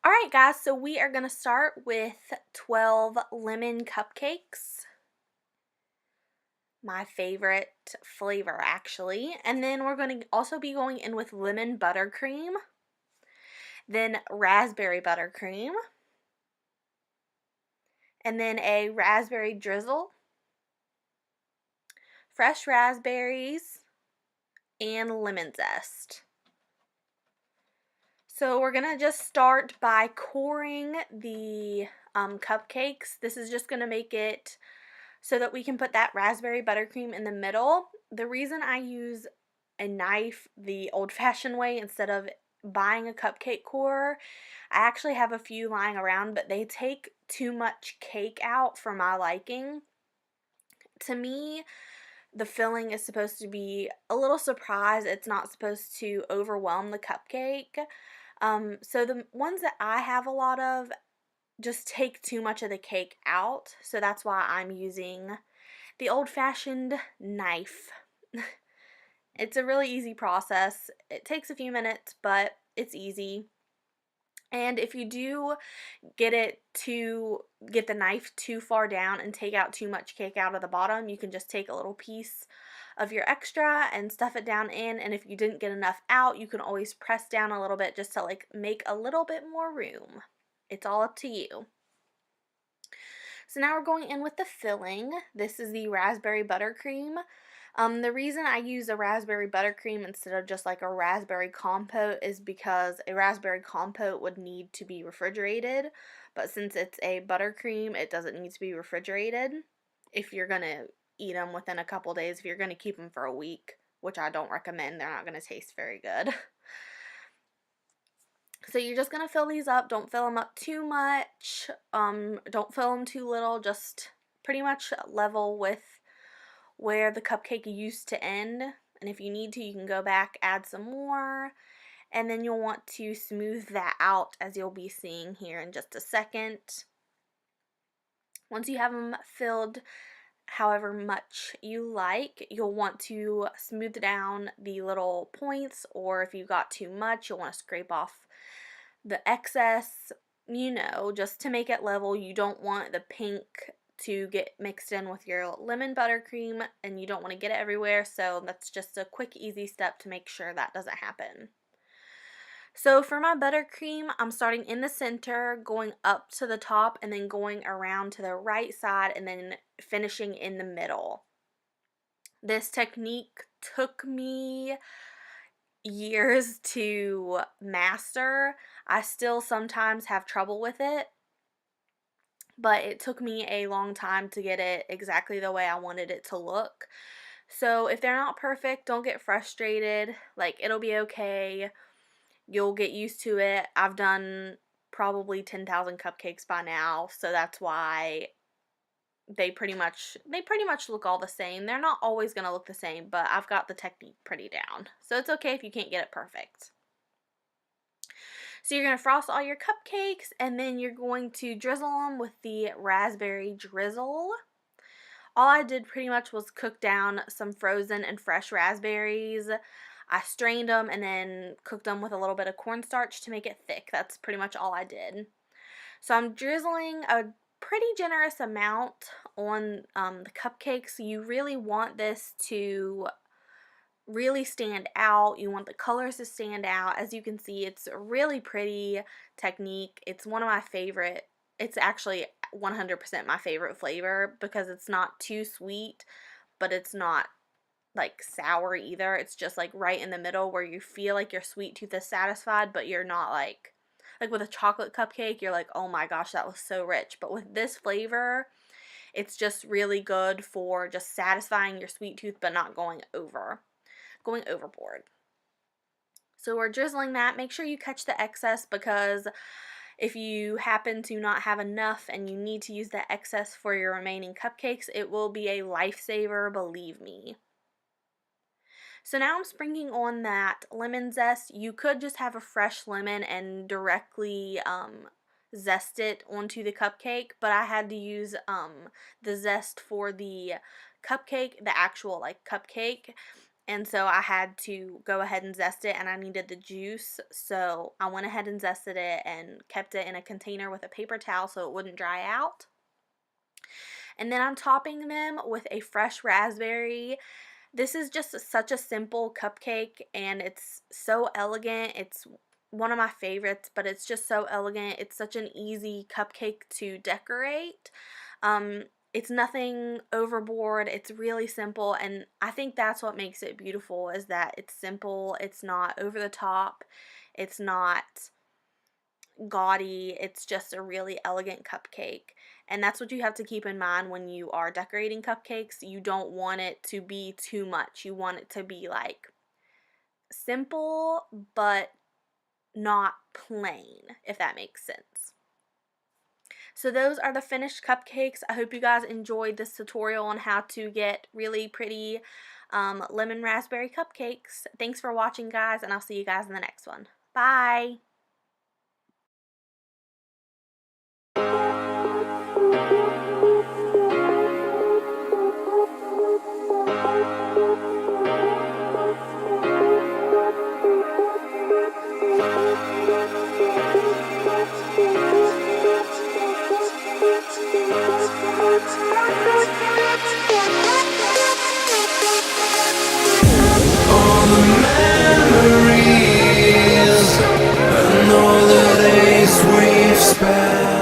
Alright guys, so we are going to start with 12 lemon cupcakes. My favorite flavor actually. And then we're going to also be going in with lemon buttercream. Then raspberry buttercream. And then a raspberry drizzle. Fresh raspberries. And lemon zest. So we're going to just start by coring the cupcakes. This is just going to make it so that we can put that raspberry buttercream in the middle. The reason I use a knife the old-fashioned way instead of buying a cupcake core, I actually have a few lying around, but they take too much cake out for my liking. To me, the filling is supposed to be a little surprise. It's not supposed to overwhelm the cupcake. So the ones that I have a lot of just take too much of the cake out, so that's why I'm using the old-fashioned knife. It's a really easy process. It takes a few minutes, but it's easy. And if you do get the knife too far down and take out too much cake out of the bottom, you can just take a little piece of your extra and stuff it down in, and if you didn't get enough out, you can always press down a little bit just to make a little bit more room. It's all up to you. So now we're going in with the filling. This is the raspberry buttercream. The reason I use a raspberry buttercream instead of just like a raspberry compote is because a raspberry compote would need to be refrigerated, but since it's a buttercream, it doesn't need to be refrigerated if you're going to eat them within a couple days. If you're going to keep them for a week, which I don't recommend, they're not going to taste very good. So you're just going to fill these up. Don't fill them up too much. Don't fill them too little. Just pretty much level with where the cupcake used to end. And if you need to, you can go back, add some more. And then you'll want to smooth that out, as you'll be seeing here in just a second. Once you have them filled however much you like, you'll want to smooth down the little points, or if you got too much, you'll want to scrape off the excess, just to make it level. You don't want the pink to get mixed in with your lemon buttercream, and you don't want to get it everywhere, so that's just a quick, easy step to make sure that doesn't happen. So for my buttercream, I'm starting in the center, going up to the top, and then going around to the right side, and then finishing in the middle. This technique took me years to master. I still sometimes have trouble with it, but it took me a long time to get it exactly the way I wanted it to look. So if they're not perfect, don't get frustrated. It'll be okay. You'll get used to it. I've done probably 10,000 cupcakes by now, so that's why they pretty much look all the same. They're not always going to look the same, but I've got the technique pretty down. So it's okay if you can't get it perfect. So you're going to frost all your cupcakes, and then you're going to drizzle them with the raspberry drizzle. All I did pretty much was cook down some frozen and fresh raspberries. I strained them and then cooked them with a little bit of cornstarch to make it thick. That's pretty much all I did. So I'm drizzling a pretty generous amount on the cupcakes. You really want this to really stand out. You want the colors to stand out. As you can see, it's a really pretty technique. It's one of my favorite. It's actually 100% my favorite flavor because it's not too sweet, but it's not sour either. It's just right in the middle where you feel like your sweet tooth is satisfied, but you're not like with a chocolate cupcake, you're like, oh my gosh, that was so rich. But with this flavor, it's just really good for just satisfying your sweet tooth, but not going overboard. So we're drizzling that. Make sure you catch the excess, because if you happen to not have enough and you need to use the excess for your remaining cupcakes, it will be a lifesaver, believe me. So now I'm sprinkling on that lemon zest. You could just have a fresh lemon and directly zest it onto the cupcake, but I had to use the zest for the cupcake, the actual cupcake, and so I had to go ahead and zest it, and I needed the juice, so I went ahead and zested it and kept it in a container with a paper towel so it wouldn't dry out. And then I'm topping them with a fresh raspberry. This is just such a simple cupcake, and it's so elegant. It's one of my favorites, but it's just so elegant. It's such an easy cupcake to decorate. It's nothing overboard. It's really simple, and I think that's what makes it beautiful, is that it's simple. It's not over the top. It's not gaudy. It's just a really elegant cupcake. And that's what you have to keep in mind when you are decorating cupcakes. You don't want it to be too much. You want it to be like simple but not plain, if that makes sense. So those are the finished cupcakes. I hope you guys enjoyed this tutorial on how to get really pretty lemon raspberry cupcakes. Thanks for watching, guys, and I'll see you guys in the next one. Bye! All the memories and all the days we've spent.